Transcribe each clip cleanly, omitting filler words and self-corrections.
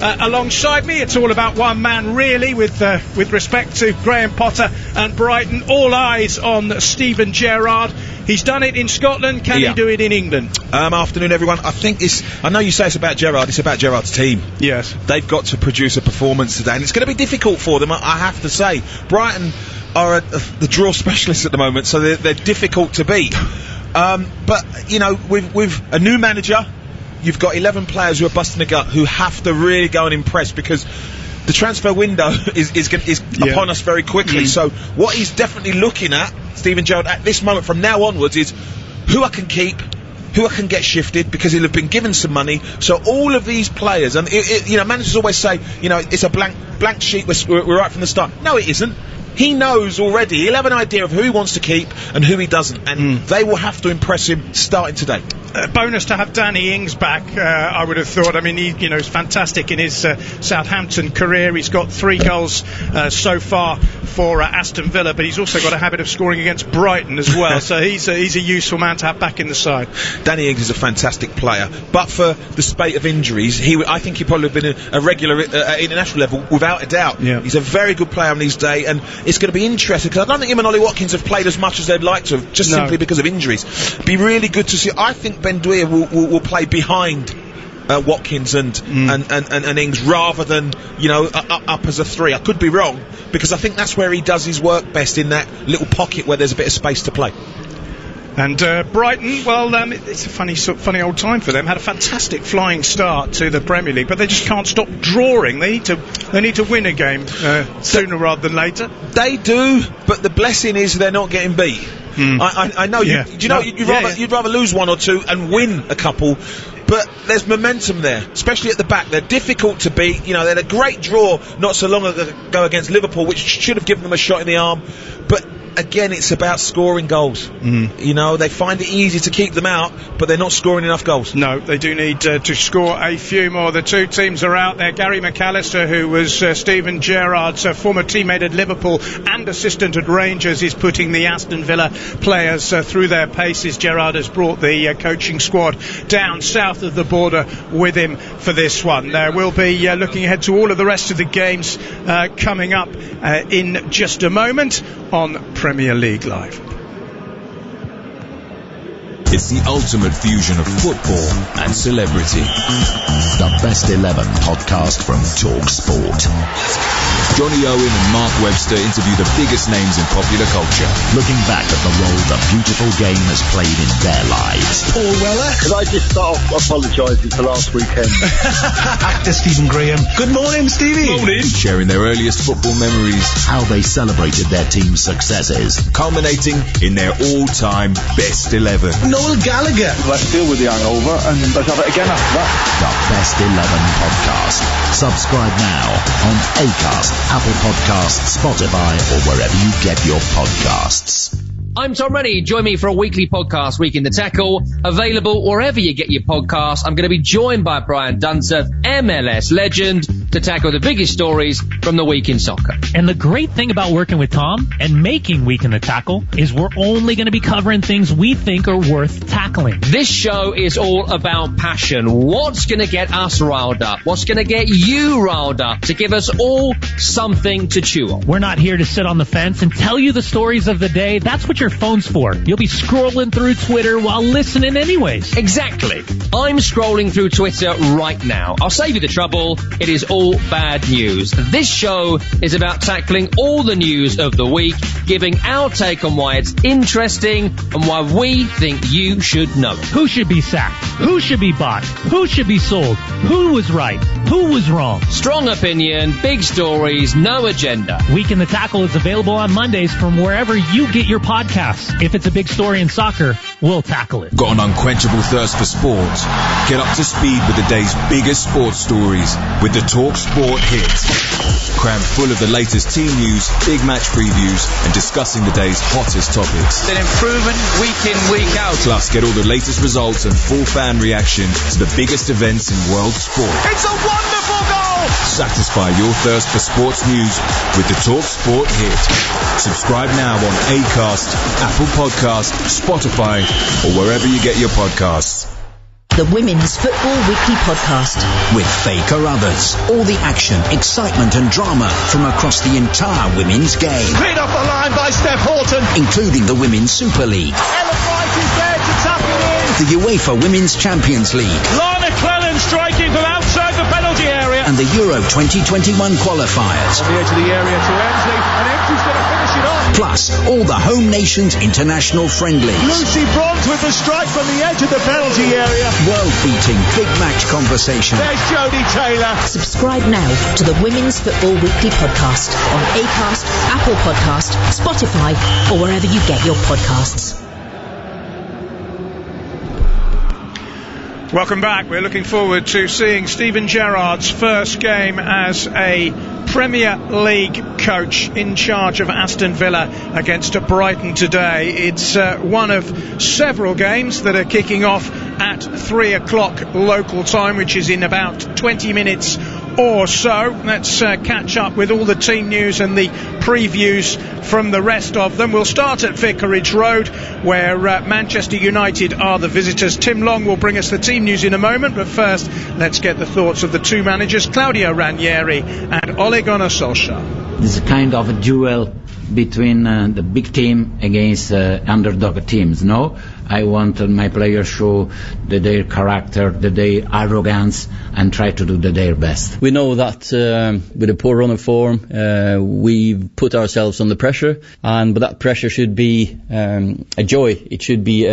alongside me. It's all about one man, really, with respect to Graham Potter and Brighton. All eyes on Steven Gerrard. He's done it in Scotland. Can he do it in England? Afternoon, everyone. I know you say it's about Gerrard. It's about Gerrard's team. Yes. They've got to produce a performance today, and it's going to be difficult for them, I have to say. Brighton are the draw specialists at the moment, so they're difficult to beat. But, you know, with a new manager, you've got 11 players who are busting the gut, who have to really go and impress, because the transfer window is upon us very quickly. So what he's definitely looking at, Steven Gerrard, at this moment from now onwards, is who I can keep, who I can get shifted, because he'll have been given some money. So all of these players, and you know, managers always say, you know, it's a blank sheet, we're right from the start. No, it isn't. He knows already. He'll have an idea of who he wants to keep and who he doesn't, and they will have to impress him starting today. Bonus to have Danny Ings back, I would have thought. I mean, he's fantastic in his Southampton career. He's got 3 goals so far for Aston Villa, but he's also got a habit of scoring against Brighton as well. So he's a useful man to have back in the side. Danny Ings is a fantastic player, but for the spate of injuries, I think he'd probably have been a regular at international level without a doubt. Yeah. He's a very good player on his day, and it's going to be interesting, because I don't think him and Ollie Watkins have played as much as they'd like to have, simply because of injuries. Be really good to see. I think Ben Dwyer will play behind Watkins and Ings, rather than, you know, up as a 3. I could be wrong, because I think that's where he does his work best, in that little pocket where there's a bit of space to play. And Brighton, well, it's a funny old time for them. Had a fantastic flying start to the Premier League, but they just can't stop drawing. They need to win a game sooner rather than later. They do, but the blessing is they're not getting beat. I know. Yeah. You'd rather lose 1 or 2 and win a couple. But there's momentum there, especially at the back. They're difficult to beat. You know, they had a great draw not so long ago against Liverpool, which should have given them a shot in the arm. But again, it's about scoring goals. You know, they find it easy to keep them out, but they're not scoring enough goals. No, they do need to score a few more. The 2 teams are out there. Gary McAllister, who was Steven Gerrard's former teammate at Liverpool and assistant at Rangers, is putting the Aston Villa players through their paces. Gerrard has brought the coaching squad down south of the border with him for this one. We'll be looking ahead to all of the rest of the games coming up in just a moment on Premier League Live. It's the ultimate fusion of football and celebrity. The Best 11 podcast from TalkSport. Johnny Owen and Mark Webster interview the biggest names in popular culture, looking back at the role the beautiful game has played in their lives. Paul Weller. Could I just start off apologising for last weekend? Actor Stephen Graham. Good morning, Stevie. Morning. Sharing their earliest football memories, how they celebrated their team's successes, culminating in their all-time best 11. Noel Gallagher. Let's deal with the hangover and let's have it again after that. The Best 11 podcast. Subscribe now on Acast, Apple Podcasts, Spotify, or wherever you get your podcasts. I'm Tom Rennie. Join me for a weekly podcast, Week in the Tackle, available wherever you get your podcasts. I'm going to be joined by Brian Dunseth, MLS legend, to tackle the biggest stories from the week in soccer. And the great thing about working with Tom and making Week in the Tackle is we're only going to be covering things we think are worth tackling. This show is all about passion. What's going to get us riled up? What's going to get you riled up to give us all something to chew on? We're not here to sit on the fence and tell you the stories of the day. That's what your phone's for. You'll be scrolling through Twitter while listening anyways. Exactly. I'm scrolling through Twitter right now. I'll save you the trouble. It is all bad news. This show is about tackling all the news of the week, giving our take on why it's interesting and why we think you should know it. Who should be sacked? Who should be bought? Who should be sold? Who was right? Who was wrong? Strong opinion, big stories, no agenda. Week in the Tackle is available on Mondays from wherever you get your podcasts. If it's a big story in soccer, we'll tackle it. Got an unquenchable thirst for sport? Get up to speed with the day's biggest sports stories with the TalkSport Hit. Crammed full of the latest team news, big match previews, and discussing the day's hottest topics. An improvement week in, week out. Plus, get all the latest results and full fan reaction to the biggest events in world sport. It's a wonderful goal! Satisfy your thirst for sports news with the TalkSport Hit. Subscribe now on Acast, Apple Podcasts, Spotify, or wherever you get your podcasts. the Women's Football Weekly Podcast. With Faye Carruthers. All the action, excitement and drama from across the entire women's game. Cleared off the line by Steph Houghton. Including the Women's Super League. Ella Price is there to tap it in. The UEFA Women's Champions League. Lana Cleland striking from outside the penalty area. And the Euro 2021 qualifiers. On the edge of the area to Emsley, and Emsley's going to finish it off. Plus, all the home nations' international friendlies. Lucy Bronze with the strike from the edge of the penalty area. World-beating big match conversation. There's Jodie Taylor. Subscribe now to the Women's Football Weekly Podcast on Acast, Apple Podcast, Spotify, or wherever you get your podcasts. Welcome back. We're looking forward to seeing Steven Gerrard's first game as a Premier League coach in charge of Aston Villa against Brighton today. It's one of several games that are kicking off at 3 o'clock local time, which is in about 20 minutes or so. Let's catch up with all the team news and the previews from the rest of them. We'll start at Vicarage Road, where Manchester United are the visitors. Tim Long will bring us the team news in a moment, but first let's get the thoughts of the two managers, Claudio Ranieri and Ole Gunnar Solskjaer. This is kind of a duel between the big team against underdog teams. No, I want my players show their character, their arrogance, and try to do their best. We know that with a poor run of form, we've put ourselves under pressure, but that pressure should be a joy. It should be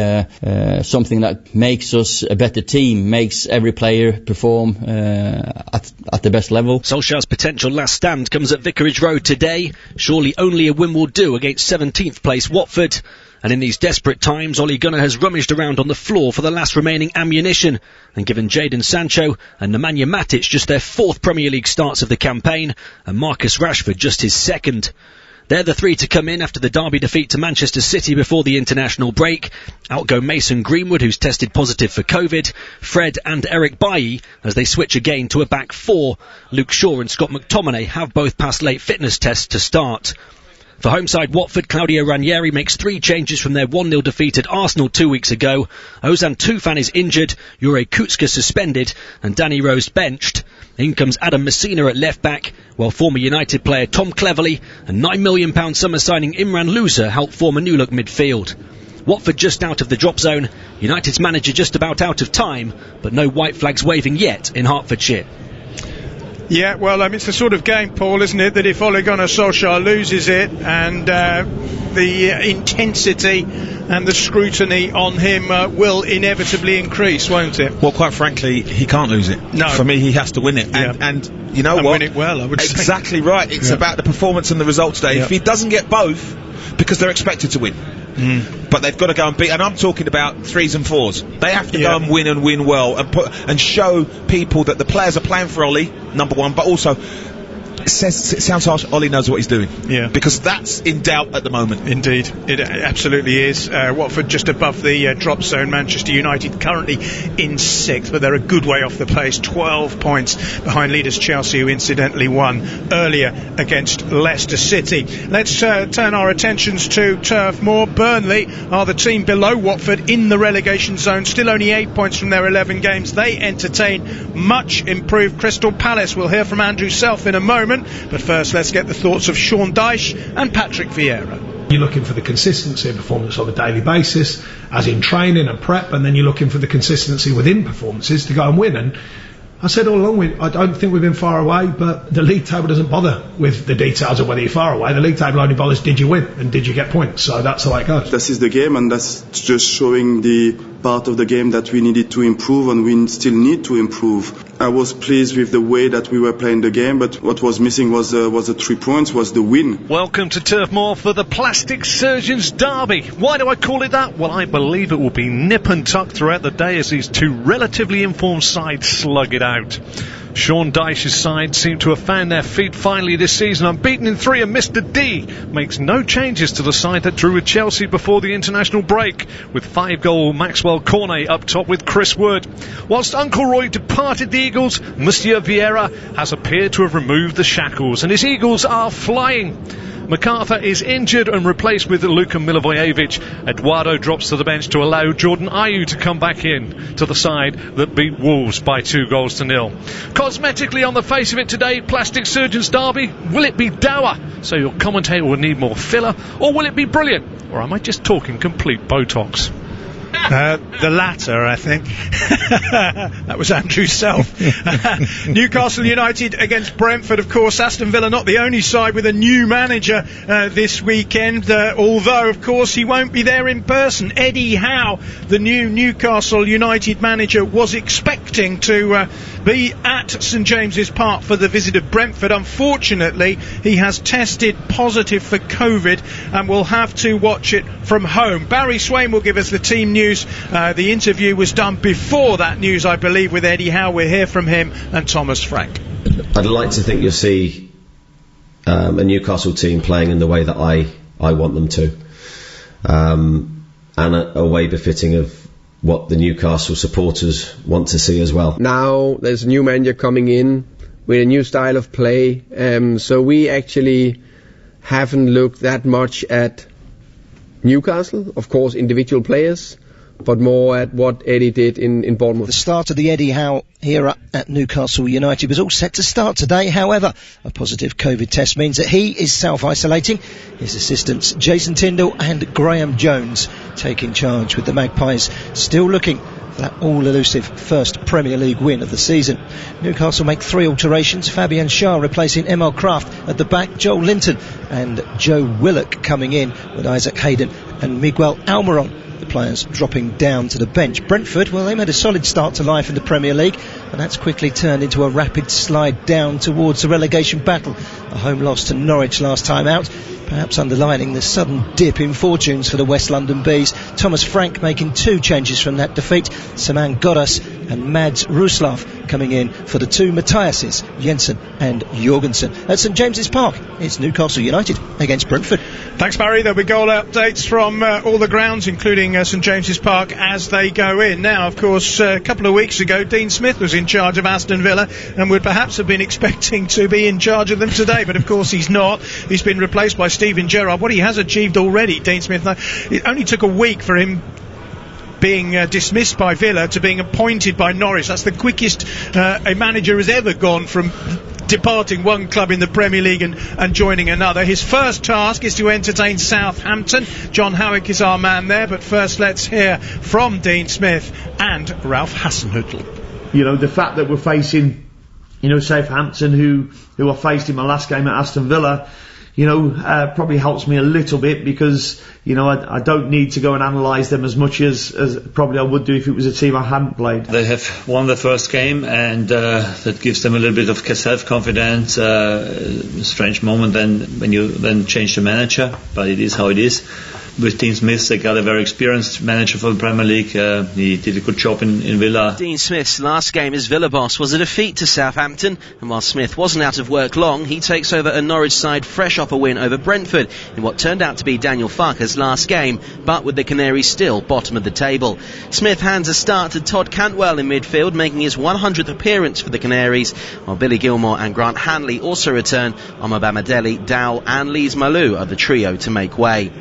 something that makes us a better team, makes every player perform at the best level. Solskjaer's potential last stand comes at Vicarage Road today. Surely only a win will do against 17th place Watford. And in these desperate times, Ole Gunnar has rummaged around on the floor for the last remaining ammunition and given Jadon Sancho and Nemanja Matic just their fourth Premier League starts of the campaign and Marcus Rashford just his second. They're the three to come in after the derby defeat to Manchester City before the international break. Out go Mason Greenwood, who's tested positive for COVID, Fred and Eric Bailly as they switch again to a back four. Luke Shaw and Scott McTominay have both passed late fitness tests to start. For home side Watford, Claudio Ranieri makes three changes from their 1-0 defeat at Arsenal 2 weeks ago. Ozan Tufan is injured, Jure Kucka suspended, and Danny Rose benched. In comes Adam Messina at left back, while former United player Tom Cleverley and £9 million summer signing Imran Louza help form a new-look midfield. Watford just out of the drop zone, United's manager just about out of time, but no white flags waving yet in Hertfordshire. Yeah, well, it's the sort of game, Paul, isn't it, that if Ole Gunnar Solskjaer loses it and the intensity and the scrutiny on him will inevitably increase, won't it? Well, quite frankly, he can't lose it. No. For me, he has to win it. Yeah. And you know and what? win it well, I would say. Exactly right. It's about the performance and the result today. If he doesn't get both, because they're expected to win. But they've got to go and beat, and I'm talking about 3s and 4s. They have to go and win well and show people that the players are playing for Ole, number one, but also it sounds harsh, Ole knows what he's doing. Yeah. Because that's in doubt at the moment. Indeed, it absolutely is. Watford just above the drop zone. Manchester United currently in 6th, but they're a good way off the pace. 12 points behind leaders Chelsea, who incidentally won earlier against Leicester City. Let's turn our attentions to Turf Moor. Burnley are the team below Watford in the relegation zone. Still only 8 points from their 11 games. They entertain much improved Crystal Palace. We'll hear from Andrew Self in a moment. But first, let's get the thoughts of Sean Dyche and Patrick Vieira. You're looking for the consistency of performance on a daily basis, as in training and prep, and then you're looking for the consistency within performances to go and win. And I said all along, I don't think we've been far away, but the league table doesn't bother with the details of whether you're far away. The league table only bothers did you win and did you get points. So that's the way it goes. This is the game, and that's just showing the part of the game that we needed to improve, and we still need to improve. I was pleased with the way that we were playing the game, but what was missing was the 3 points, was the win. Welcome to Turf Moor for the Plastic Surgeons Derby. Why do I call it that? Well, I believe it will be nip and tuck throughout the day as these two relatively informed sides slug it out. Sean Dyche's side seem to have found their feet finally this season. Unbeaten in 3, and Mr. D makes no changes to the side that drew with Chelsea before the international break, with 5-goal Maxwell Cornet up top with Chris Wood. Whilst Uncle Roy departed the Eagles, Monsieur Vieira has appeared to have removed the shackles, and his Eagles are flying. MacArthur is injured and replaced with Luka Milivojevic. Eduardo drops to the bench to allow Jordan Ayew to come back in to the side that beat Wolves by 2-0. Cosmetically on the face of it today, plastic surgeon's derby. Will it be dour, so your commentator will need more filler, or will it be brilliant? Or am I just talking complete Botox? The latter, I think. That was Andrew Self. Newcastle United against Brentford, of course. Aston Villa not the only side with a new manager this weekend, although, of course, he won't be there in person. Eddie Howe, the new Newcastle United manager, was expecting to be at St James's Park for the visit of Brentford. Unfortunately, he has tested positive for COVID and will have to watch it from home. Barry Swain will give us the team news. The interview was done before that news, I believe, with Eddie Howe. We'll hear from him and Thomas Frank. I'd like to think you'll see a Newcastle team playing in the way that I want them to, and a way befitting of what the Newcastle supporters want to see as well. Now there's a new manager coming in with a new style of play, so we actually haven't looked that much at Newcastle, of course individual players, but more at what Eddie did in Bournemouth. The start of the Eddie Howe era at Newcastle United was all set to start today. However, a positive COVID test means that he is self-isolating. His assistants Jason Tindall and Graham Jones taking charge, with the Magpies still looking for that all-elusive first Premier League win of the season. Newcastle make 3 alterations. Fabian Schär replacing Emil Kraft at the back, Joel Linton and Joe Willock coming in with Isaac Hayden and Miguel Almiron, the players dropping down to the bench. Brentford, well, they made a solid start to life in the Premier League, and that's quickly turned into a rapid slide down towards the relegation battle. A home loss to Norwich last time out, perhaps underlining the sudden dip in fortunes for the West London Bees. Thomas Frank making 2 changes from that defeat. Saman Godas and Mads Ruslav coming in for the 2 Matthiases, Jensen and Jorgensen. At St James's Park, it's Newcastle United against Brentford. Thanks, Barry. There'll be goal updates from all the grounds, including St James's Park, as they go in. Now, of course, a couple of weeks ago, Dean Smith was in charge of Aston Villa and would perhaps have been expecting to be in charge of them today, but of course he's not. He's been replaced by Steven Gerrard. What he has achieved already, Dean Smith, it only took a week for him being dismissed by Villa to being appointed by Norwich. That's the quickest a manager has ever gone from departing one club in the Premier League and joining another. His first task is to entertain Southampton. John Howick is our man there, but first let's hear from Dean Smith and Ralph Hasenhüttl. You know, the fact that we're facing, Southampton, who I faced in my last game at Aston Villa, probably helps me a little bit, because, I don't need to go and analyse them as much as probably I would do if it was a team I hadn't played. They have won their first game, and that gives them a little bit of self-confidence. Strange moment then when you then change the manager, but it is how it is. With Dean Smith, they got a very experienced manager for the Premier League. He did a good job in Villa. Dean Smith's last game as Villa boss was a defeat to Southampton, and while Smith wasn't out of work long, he takes over a Norwich side fresh off a win over Brentford in what turned out to be Daniel Farke's last game, but with the Canaries still bottom of the table. Smith hands a start to Todd Cantwell in midfield, making his 100th appearance for the Canaries, while Billy Gilmore and Grant Hanley also return. Omobamidele, Dowell and Lees Malou are the trio to make way.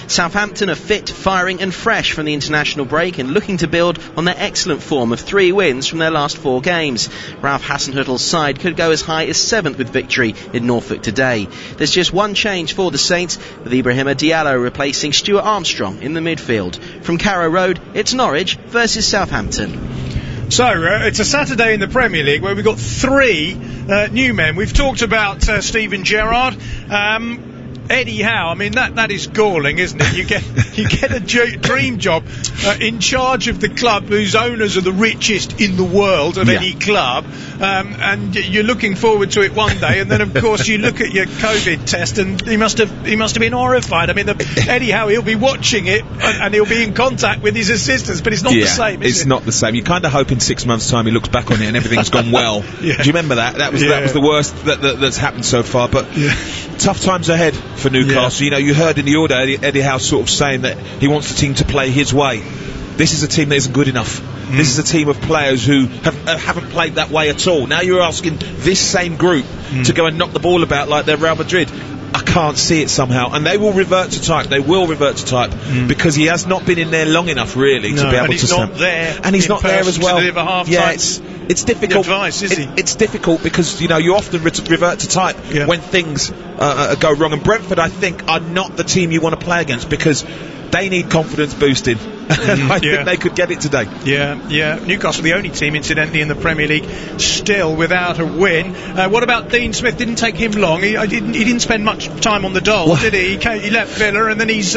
Southampton are fit, firing and fresh from the international break and looking to build on their excellent form of 3 wins from their last 4 games. Ralph Hasenhüttl's side could go as high as 7th with victory in Norfolk today. There's just one change for the Saints, with Ibrahima Diallo replacing Stuart Armstrong in the midfield. From Carrow Road, it's Norwich versus Southampton. So, it's a Saturday in the Premier League where we've got 3 new men. We've talked about Steven Gerrard. Eddie Howe, I mean, that is galling, isn't it? You get a dream job in charge of the club whose owners are the richest in the world of any club, and you're looking forward to it one day, and then of course you look at your COVID test and he must have been horrified. I mean, Eddie Howe, he'll be watching it and he'll be in contact with his assistants, but it's not the same, is it? It's not the same. You kind of hope in 6 months' time he looks back on it and everything's gone well. Do you remember that? That was the worst that's happened so far, but tough times ahead for Newcastle. You heard in the order Eddie Howe sort of saying that he wants the team to play his way. This is a team that isn't good enough. This is a team of players who haven't played that way at all. Now you're asking this same group to go and knock the ball about like they're Real Madrid. I can't see it somehow, and they will revert to type. They will revert to type because he has not been in there long enough, really, to be able to. And he's not there. And he's not there as well. To deliver half yeah, time. it's difficult. Advice, is he? It's difficult because you often revert to type when things go wrong. And Brentford, I think, are not the team you want to play against because they need confidence boosting. I think they could get it today. Yeah. Newcastle, the only team, incidentally, in the Premier League still without a win. What about Dean Smith? Didn't take him long. He didn't spend much time on the dole, did he? He left Villa and then he's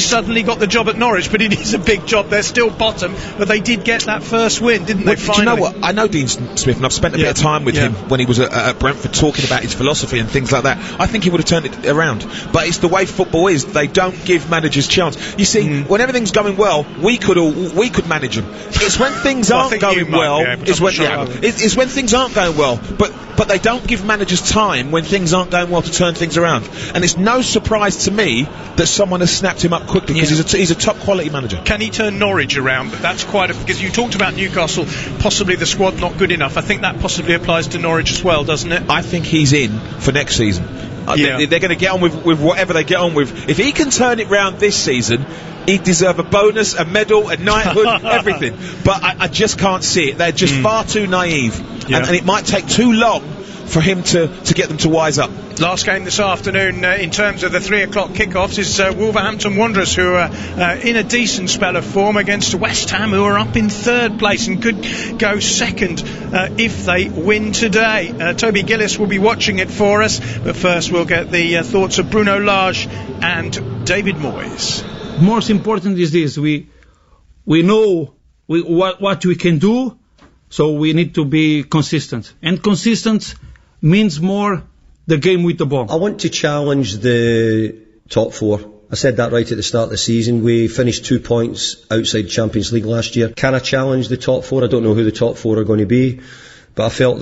suddenly got the job at Norwich, but it is a big job. They're still bottom, but they did get that first win, didn't they? Do you know what? I know Dean Smith, and I've spent a bit of time with him when he was at Brentford, talking about his philosophy and things like that. I think he would have turned it around, but it's the way football is. They don't give managers chance. You see, when everything's going well, we could manage them. It's when things aren't going well. It's when things aren't going well. But they don't give managers time when things aren't going well to turn things around. And it's no surprise to me that someone has snapped him up quickly because he's a top quality manager. Can he turn Norwich around? But that's because you talked about Newcastle, possibly the squad not good enough. I think that possibly applies to Norwich as well, doesn't it? I think he's in for next season. They're going to get on with whatever they get on with. If he can turn it round this season, he'd deserve a bonus, a medal, a knighthood, everything. But I just can't see it. They're just far too naive. And it might take too long for him to get them to wise up. Last game this afternoon in terms of the 3 o'clock kickoffs is Wolverhampton Wanderers, who are in a decent spell of form against West Ham, who are up in third place and could go second if they win today. Toby Gillis will be watching it for us, but first we'll get the thoughts of Bruno Lage and David Moyes. Most important is this: we know what we can do, so we need to be consistent, and consistent means more the game with the ball. I want to challenge the top four. I said that right at the start of the season. We finished 2 points outside Champions League last year. Can I challenge the top four? I don't know who the top four are going to be, but I felt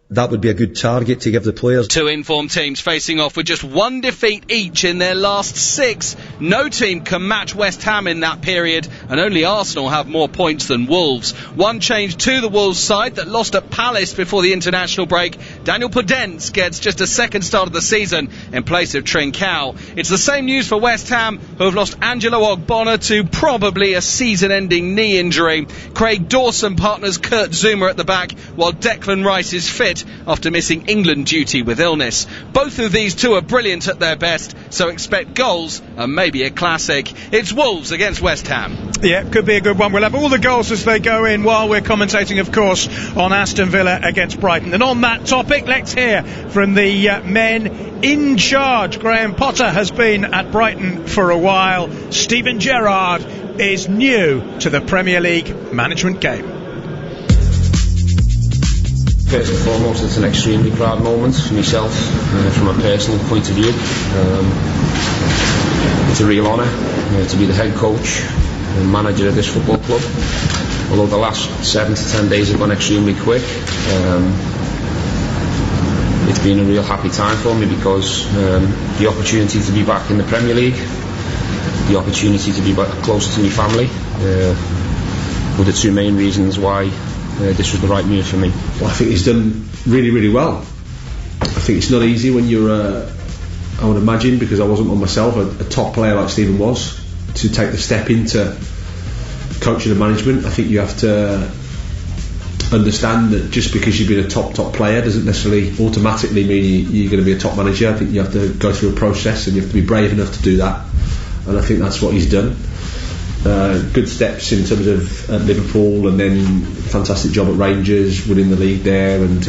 that would be a good target to give the players. Two informed teams facing off with just one defeat each in their last 6. No team can match West Ham in that period, and only Arsenal have more points than Wolves. One change to the Wolves side that lost at Palace before the international break. Daniel Podence gets just a second start of the season in place of Trincao. It's the same news for West Ham, who have lost Angelo Ogbonna to probably a season-ending knee injury. Craig Dawson partners Kurt Zuma at the back, while Declan Rice is fit after missing England duty with illness. Both of these two are brilliant at their best, so expect goals and maybe a classic. It's Wolves against West Ham. Yeah, could be a good one. We'll have all the goals as they go in while we're commentating, of course, on Aston Villa against Brighton. And on that topic, let's hear from the men in charge. Graham Potter has been at Brighton for a while. Steven Gerrard is new to the Premier League management game. First and foremost, it's an extremely proud moment for myself, from a personal point of view. It's a real honour to be the head coach and manager of this football club. Although the last 7 to 10 days have gone extremely quick, it's been a real happy time for me because the opportunity to be back in the Premier League, the opportunity to be back closer to my family, were the two main reasons why this was the right move for me. Well, I think he's done really, really well. I think it's not easy when you're, I would imagine, because I wasn't one myself, a top player like Steven was, to take the step into coaching and management. I think you have to understand that just because you've been a top player doesn't necessarily automatically mean you're going to be a top manager. I think you have to go through a process and you have to be brave enough to do that, and I think that's what he's done. Good steps in terms of Liverpool, and then fantastic job at Rangers, winning the league there and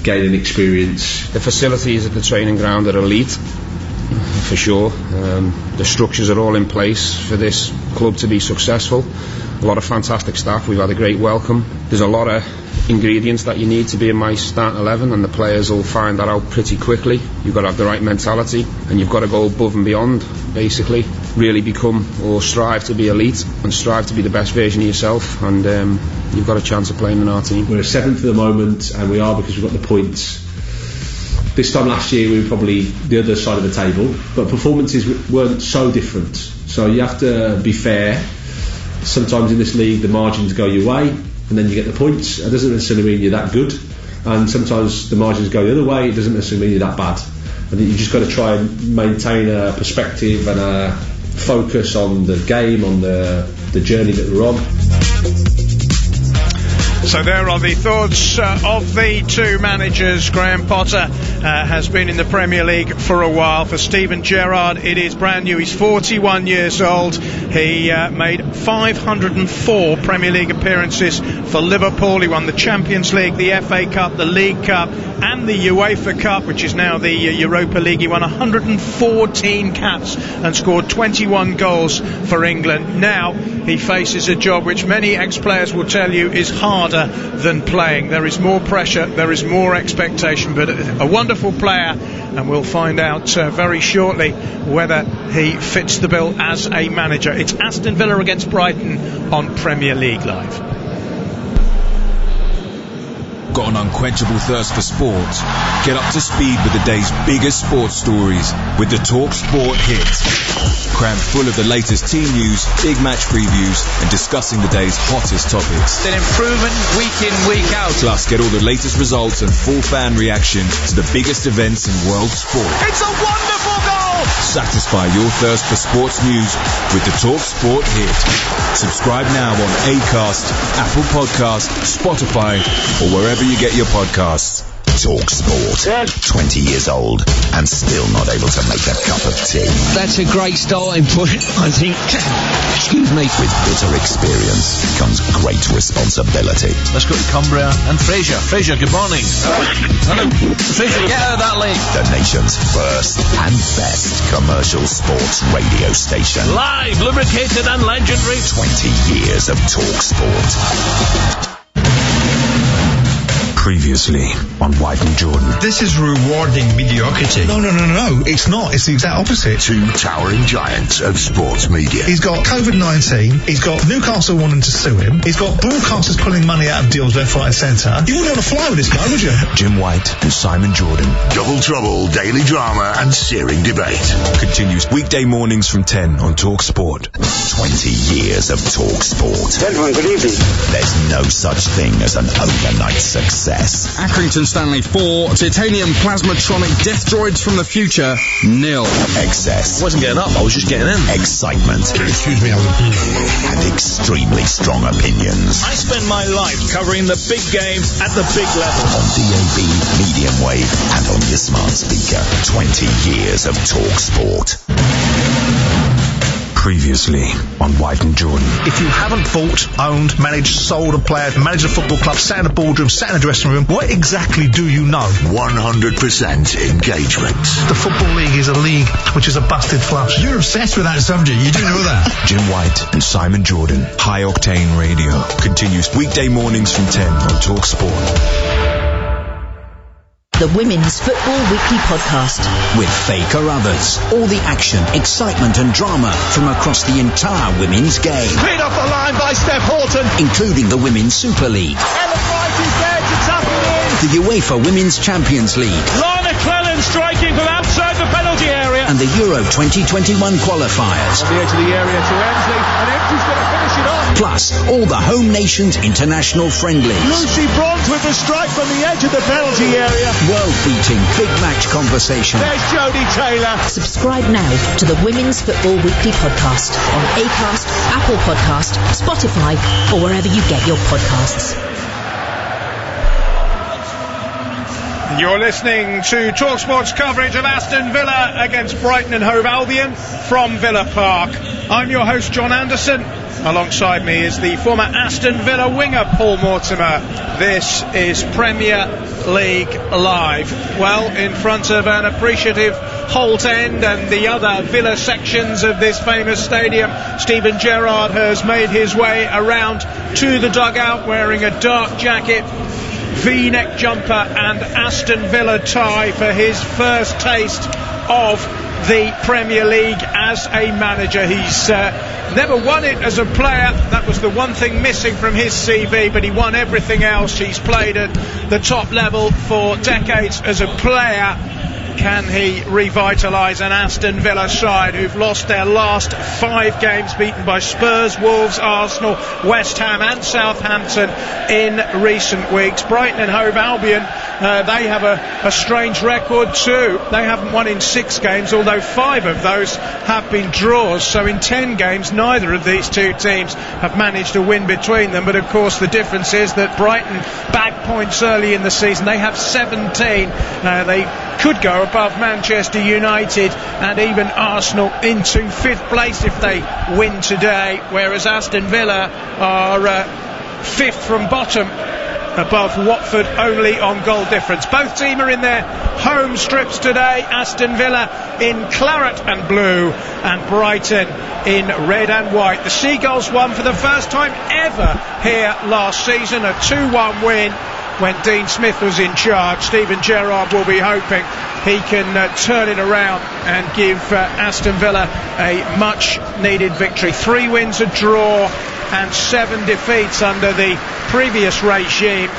gaining experience. The facilities at the training ground are elite, for sure. The structures are all in place for this club to be successful. A lot of fantastic staff. We've had a great welcome. There's a lot of ingredients that you need to be in my starting 11, and the players will find that out pretty quickly. You've got to have the right mentality, and you've got to go above and beyond, basically. Really become or strive to be elite and strive to be the best version of yourself, and you've got a chance of playing in our team. We're 7th at the moment, and we are because we've got the points. This time last year we were probably the other side of the table, but performances weren't so different, so you have to be fair. Sometimes in this league the margins go your way and then you get the points. It doesn't necessarily mean you're that good, and sometimes the margins go the other way. It doesn't necessarily mean you're that bad. and you just got to try and maintain a perspective and a focus on the game, on the journey that we're on. So there are the thoughts of the two managers. Graham Potter has been in the Premier League for a while. For Steven Gerrard, it is brand new. He's 41 years old. He made 504 Premier League appearances for Liverpool. He won the Champions League, the FA Cup, the League Cup and the UEFA Cup, which is now the Europa League. He won 114 caps and scored 21 goals for England. Now he faces a job which many ex-players will tell you is harder than playing. There is more pressure, there is more expectation, but a wonderful player, and we'll find out very shortly whether he fits the bill as a manager. It's Aston Villa against Brighton on Premier League Live. Got an unquenchable thirst for sport? Get up to speed with the day's biggest sports stories with the Talk Sport Hit. Crammed full of the latest team news, big match previews and discussing the day's hottest topics. An improvement week in, week out. Plus get all the latest results and full fan reaction to the biggest events in world sport. It's a wonderful goal! Satisfy your thirst for sports news with the Talk Sport Hit. Subscribe now on Acast, Apple Podcast, Spotify or wherever you get your podcasts. Talk Sport. 20 years old and still not able to make a cup of tea. That's a great starting point, I think. Excuse me. With bitter experience comes great responsibility. Let's go to Cumbria and Fraser. Fraser, good morning. Hello. Fraser, get out of that league. The nation's first and best commercial sports radio station. Live, lubricated and legendary. 20 years of Talk Sport. Previously on White and Jordan. This is rewarding mediocrity. No, it's not. It's the exact opposite. Two towering giants of sports media. He's got COVID-19. He's got Newcastle wanting to sue him. He's got broadcasters pulling money out of deals left, right and centre. You wouldn't want to fly with this guy, would you? Jim White and Simon Jordan. Double trouble, daily drama and searing debate. Continues weekday mornings from 10 on Talk Sport. 20 years of Talk Sport. Gentlemen, good evening. There's no such thing as an overnight success. Accrington Stanley 4, titanium plasmatronic death droids from the future 0. Excess. I wasn't getting up, I was just getting in. Excitement. Excuse me, and extremely strong opinions. I spend my life covering the big game at the big level. On DAB, medium wave and on your smart speaker. 20 years of Talk Sport. Previously on White and Jordan. If you haven't bought, owned, managed, sold a player, managed a football club, sat in a boardroom, sat in a dressing room, what exactly do you know? 100% engagement. The Football League is a league which is a busted flush. You're obsessed with that subject. You do know that. Jim White and Simon Jordan. High Octane Radio. Continues weekday mornings from 10 on Talk Sport. The Women's Football Weekly Podcast. With Faye Carruthers. All the action, excitement and drama from across the entire women's game. Hit off the line by Steph Horton. Including the Women's Super League. Ellen White is there to tap it in. The UEFA Women's Champions League. Lana Clellan striking from outside the penalty area. And the Euro 2021 qualifiers. On the edge of the area to Emsley. And Emsley's going to finish it off. Plus, all the home nations international friendlies. Lucy Bronze with the strike from the edge of the penalty area. World-beating big match conversation. There's Jodie Taylor. Subscribe now to the Women's Football Weekly Podcast on Acast, Apple Podcast, Spotify or wherever you get your podcasts. You're listening to TalkSport's coverage of Aston Villa against Brighton and Hove Albion from Villa Park. I'm your host, John Anderson. Alongside me is the former Aston Villa winger, Paul Mortimer. This is Premier League Live. Well, in front of an appreciative Holt End and the other Villa sections of this famous stadium, Steven Gerrard has made his way around to the dugout wearing a dark jacket, V-neck jumper and Aston Villa tie for his first taste of the Premier League as a manager. He's never won it as a player. That was the one thing missing from his CV, but he won everything else. He's played at the top level for decades as a player. can he revitalise an Aston Villa side who've lost their last 5 games, beaten by Spurs, Wolves, Arsenal, West Ham and Southampton in recent weeks. Brighton and Hove Albion, they have a strange record too. They haven't won in 6 games, although 5 of those have been draws. So in 10 games, neither of these two teams have managed to win between them. But of course the difference is that Brighton bagged points early in the season. They have 17. They could go above Manchester United and even Arsenal into 5th place if they win today, whereas Aston Villa are 5th from bottom, above Watford only on goal difference. Both teams are in their home strips today. Aston Villa in claret and blue and Brighton in red and white. The Seagulls won for the first time ever here last season, a 2-1 win when Dean Smith was in charge. Steven Gerrard will be hoping he can turn it around and give Aston Villa a much needed victory. 3 wins, a draw and 7 defeats under the previous regime.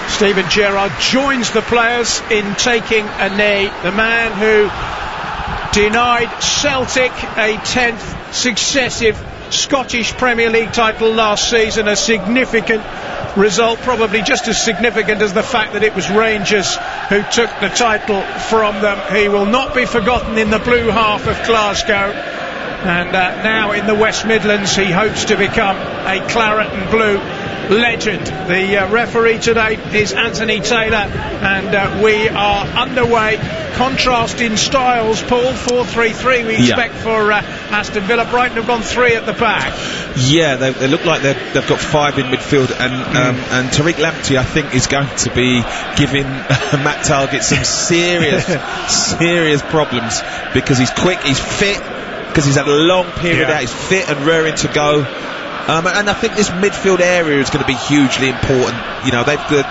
Steven Gerrard joins the players in taking a knee. The man who denied Celtic a 10th successive Scottish Premier League title last season, a significant result, probably just as significant as the fact that it was Rangers who took the title from them. He will not be forgotten in the blue half of Glasgow, and now in the West Midlands he hopes to become a claret and blue legend. The referee today is Anthony Taylor, and we are underway. Contrast in styles, Paul. 4-3-3 we expect for Aston Villa. Brighton have gone 3 at the back. Yeah, they look like they've got 5 in midfield, and Tariq Lamptey I think is going to be giving Matt Targett some serious problems, because he's quick, he's fit, because he's had a long period out, he's fit and raring to go. And I think this midfield area is going to be hugely important. You know, they've got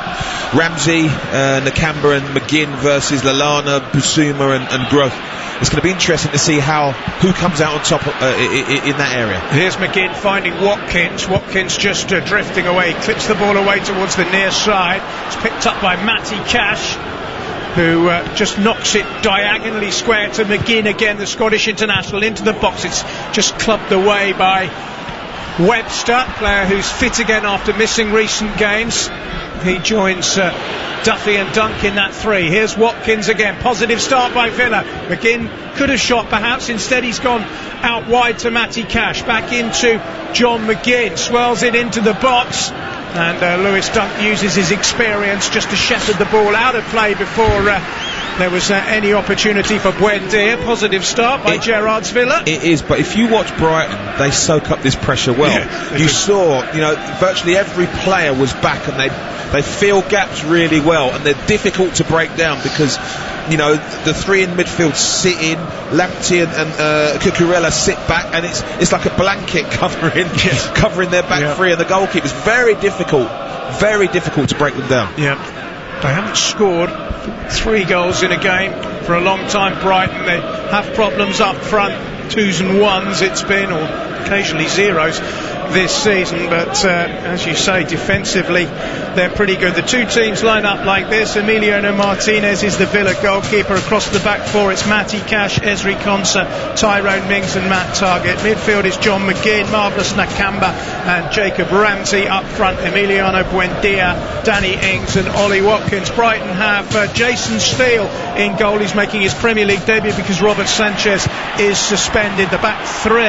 Ramsey, Nakamba and McGinn versus Lallana, Bissouma and Groth. It's going to be interesting to see who comes out on top in that area. Here's McGinn finding Watkins. Watkins just drifting away, clips the ball away towards the near side. It's picked up by Matty Cash, who just knocks it diagonally square to McGinn again, the Scottish international, into the box. It's just clubbed away by Webster, player who's fit again after missing recent games. He joins Duffy and Dunk in that 3. Here's Watkins again. Positive start by Villa. McGinn could have shot perhaps. Instead he's gone out wide to Matty Cash. Back into John McGinn. Swirls it into the box. And Lewis Dunk uses his experience just to shepherd the ball out of play before there was any opportunity for Buendia. Positive start by Gerrard's Villa. It is, but if you watch Brighton, they soak up this pressure well. Yeah, you saw, virtually every player was back, and they fill gaps really well, and they're difficult to break down because, the 3 in midfield sit in, Lamptey and Cucurella sit back, and it's like a blanket covering their back 3 and the goalkeepers. Very difficult to break them down. Yeah. They haven't scored 3 goals in a game for a long time, Brighton. They have problems up front, 2s and 1s it's been, or occasionally 0s this season, but as you say, defensively they're pretty good. The 2 teams line up like this. Emiliano Martinez is the Villa goalkeeper. Across the back 4 it's Matty Cash, Ezri Konsa, Tyrone Mings and Matt Targett. Midfield is John McGinn, Marvellous Nakamba and Jacob Ramsey. Up front Emiliano Buendia, Danny Ings and Ollie Watkins. Brighton have Jason Steele in goal. He's making his Premier League debut because Robert Sanchez is suspended. The back 3,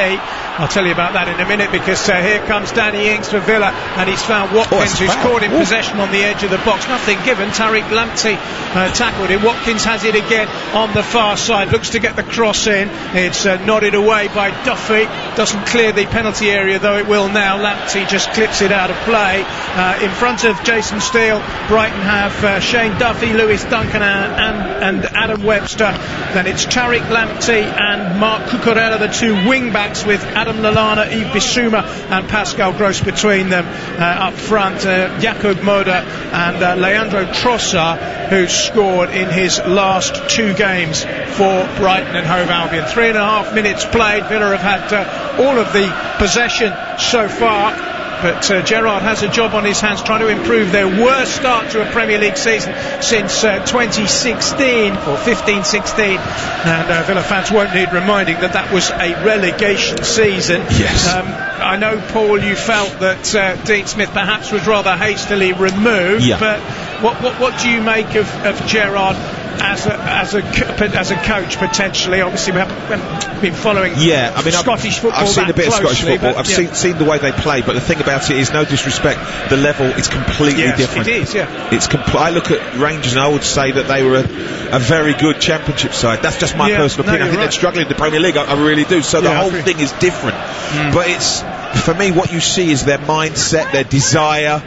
I'll tell you about that in a minute, because here comes Danny Ings for Villa, and he's found Watkins, who's caught in possession on the edge of the box. Nothing given. Tariq Lamptey tackled him. Watkins has it again on the far side, looks to get the cross in. It's nodded away by Duffy. Doesn't clear the penalty area, though it will now. Lamptey just clips it out of play. In front of Jason Steele, Brighton have Shane Duffy, Lewis Duncan and Adam Webster. Then it's Tariq Lamptey and Mark Cucurella, the 2 wing backs, with Adam Lallana, Yves Bissouma and Pascal Gross between them. Up front, Jakub Moder and Leandro Trossard, who scored in his last 2 games for Brighton and Hove Albion. 3.5 minutes played. Villa have had all of the possession so far. but Gerrard has a job on his hands trying to improve their worst start to a Premier League season since 2016 or 15-16, and Villa fans won't need reminding that was a relegation season. Yes. I know, Paul, you felt that Dean Smith perhaps was rather hastily removed, but what do you make of Gerrard as a coach potentially? Obviously we haven't been following Scottish football. I've seen a bit of Scottish football. I've seen the way they play, but the thing about it is, no disrespect, the level is completely different. It is, I look at Rangers and I would say that they were a very good Championship side. That's just my personal opinion. I think they're struggling in the Premier League. I really do. So the whole thing is different. But it's, for me, what you see is their mindset, their desire,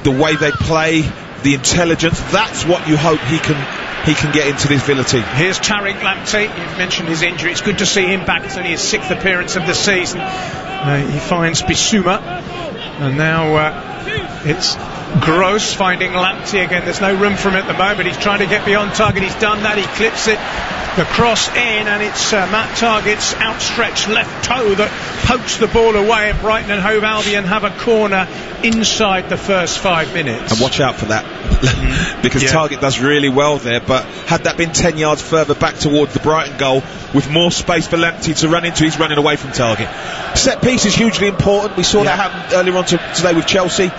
the way they play, the intelligence. That's what you hope he can get into this Villa team. Here's Tariq Lamptey. You've mentioned his injury. It's good to see him back. It's only his 6th appearance of the season. He finds Bissouma, and now it's Gross finding Lamptey again. There's no room for him at the moment. He's trying to get beyond target. He's done that. He clips it. The cross in, and it's Matt Targett's outstretched left toe that pokes the ball away, and Brighton and Hove Albion have a corner inside the first 5 minutes. And watch out for that, because Targett does really well there, but had that been 10 yards further back towards the Brighton goal, with more space for Lamptey to run into, he's running away from Targett. Set piece is hugely important. We saw that happen earlier on today with Chelsea.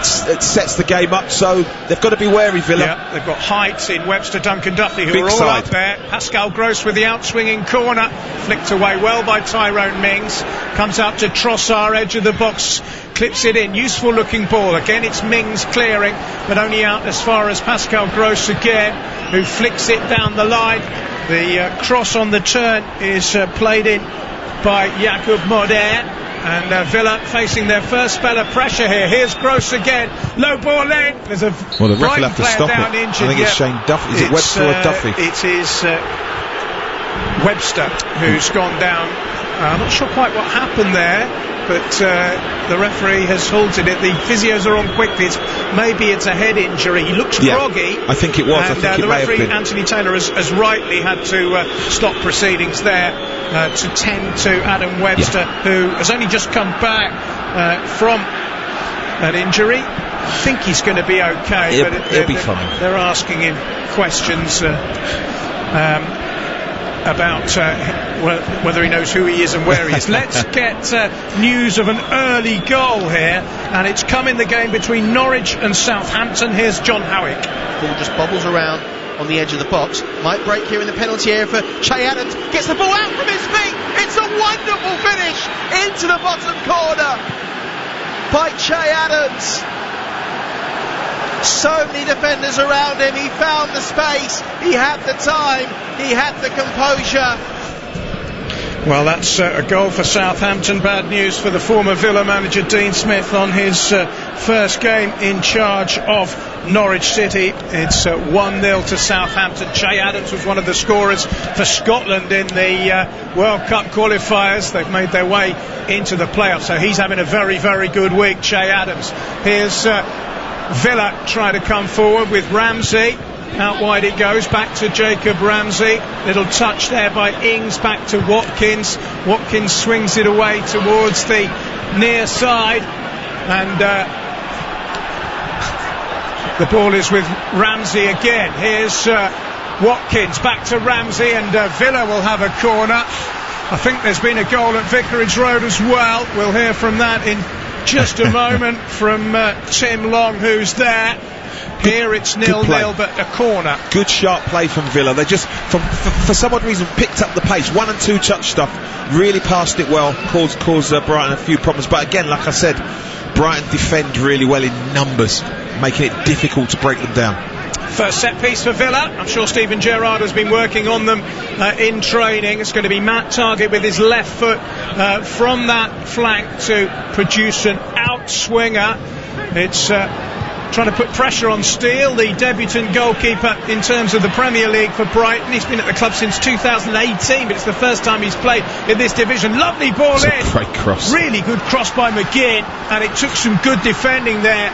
It sets the game up, so they've got to be wary, Villa. Yeah, they've got heights in Webster, Duncan Duffy, who are all up there. Pascal Gross with the outswinging corner, flicked away well by Tyrone Mings, comes out to Trossard, edge of the box, clips it in, useful looking ball. Again it's Mings clearing, but only out as far as Pascal Gross again, who flicks it down the line. The cross on the turn is played in by Jakub Moder. And Villa facing their first spell of pressure here. Here's Gross again. Low ball in. There's a the ref will have to stop it. Injured. I think it's Shane Duffy. Is it Webster or Duffy? It is Webster who's gone down. I'm not sure quite what happened there, but the referee has halted it. The physios are on quickly. Maybe it's a head injury. He looks groggy. I think it was. And I think the it may have referee, been. Anthony Taylor, has rightly had to stop proceedings there. To tend to Adam Webster, who has only just come back from an injury. I think he's going to be okay, he'll be fine. They're asking him questions about whether he knows who he is and where he is. Let's get news of an early goal here, and it's come in the game between Norwich and Southampton. Here's John Howick. Ball just bobbles around on the edge of the box. Might break here in the penalty area for Che Adams. Gets the ball out from his feet. It's a wonderful finish into the bottom corner by Che Adams. So many defenders around him. He found the space. He had the time. He had the composure. Well, that's a goal for Southampton. Bad news for the former Villa manager Dean Smith on his first game in charge of Norwich City. It's 1-0 to Southampton. Che Adams was one of the scorers for Scotland in the World Cup qualifiers. They've made their way into the playoffs, so he's having a very, very good week, Che Adams. Here's Villa trying to come forward with Ramsey. Out wide it goes, back to Jacob Ramsey. Little touch there by Ings, back to Watkins. Watkins swings it away towards the near side, and the ball is with Ramsey again. Here's Watkins, back to Ramsey, and Villa will have a corner. I think there's been a goal at Vicarage Road as well. We'll hear from that in just a moment from Tim Long, who's there. Here it's 0-0, but a corner. Good sharp play from Villa. They just, for some odd reason, picked up the pace. 1 and 2 touch stuff, really passed it well, caused Brighton a few problems. But again, like I said, Brighton defend really well in numbers, making it difficult to break them down. First set piece for Villa. I'm sure Steven Gerrard has been working on them in training. It's going to be Matt Targett with his left foot from that flank to produce an outswinger. It's trying to put pressure on Steele, the debutant goalkeeper in terms of the Premier League for Brighton. He's been at the club since 2018, but it's the first time he's played in this division. Lovely ball in. A great cross. Really good cross by McGinn, and it took some good defending there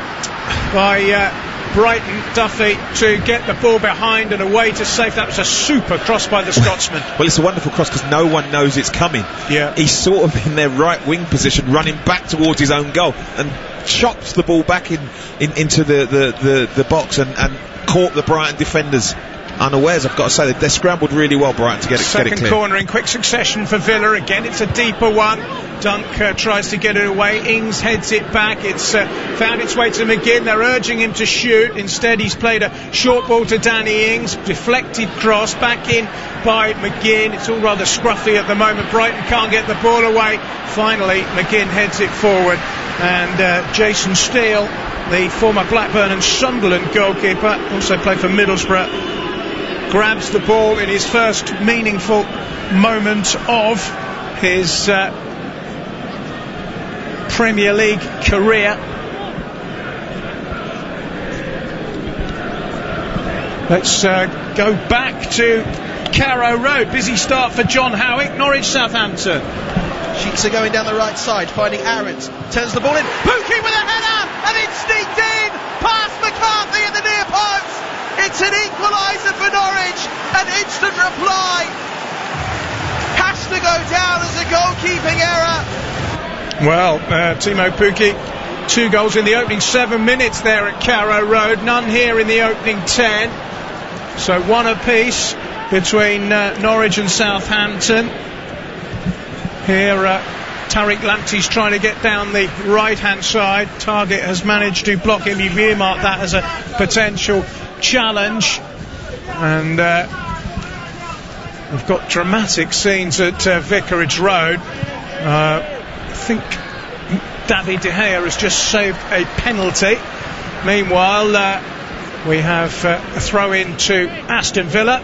by Brighton, Duffy, to get the ball behind and away to safe. That was a super cross by the Scotsman. Well, it's a wonderful cross because no one knows it's coming. Yeah. He's sort of in their right wing position, running back towards his own goal, and chopped the ball back into the box and caught the Brighton defenders unawares. I've got to say they scrambled really well, Brighton, to get it clear. Second corner in quick succession for Villa. Again, it's a deeper one. Dunk tries to get it away. Ings heads it back. It's found its way to McGinn. They're urging him to shoot. Instead, he's played a short ball to Danny Ings. Deflected cross back in by McGinn. It's all rather scruffy at the moment. Brighton can't get the ball away. Finally, McGinn heads it forward. And Jason Steele, the former Blackburn and Sunderland goalkeeper, also played for Middlesbrough, grabs the ball in his first meaningful moment of his Premier League career. Let's go back to Carrow Road. Busy start for John Howick. Norwich Southampton. Sheets are going down the right side, finding Arendt. Turns the ball in. Pookie with a header, and it's sneaked in past McCarthy in the near post. It's an equaliser for Norwich. An instant reply. Has to go down as a goalkeeping error. Well, Timo Pukki, 2 goals in the opening 7 minutes there at Carrow Road, none here in the opening 10. So 1 apiece between Norwich and Southampton. Here Tariq Lamptey's trying to get down the right hand side. Target has managed to block him. You've earmarked that as a potential challenge. And we've got dramatic scenes at Vicarage Road. I think David De Gea has just saved a penalty. Meanwhile, we have a throw in to Aston Villa.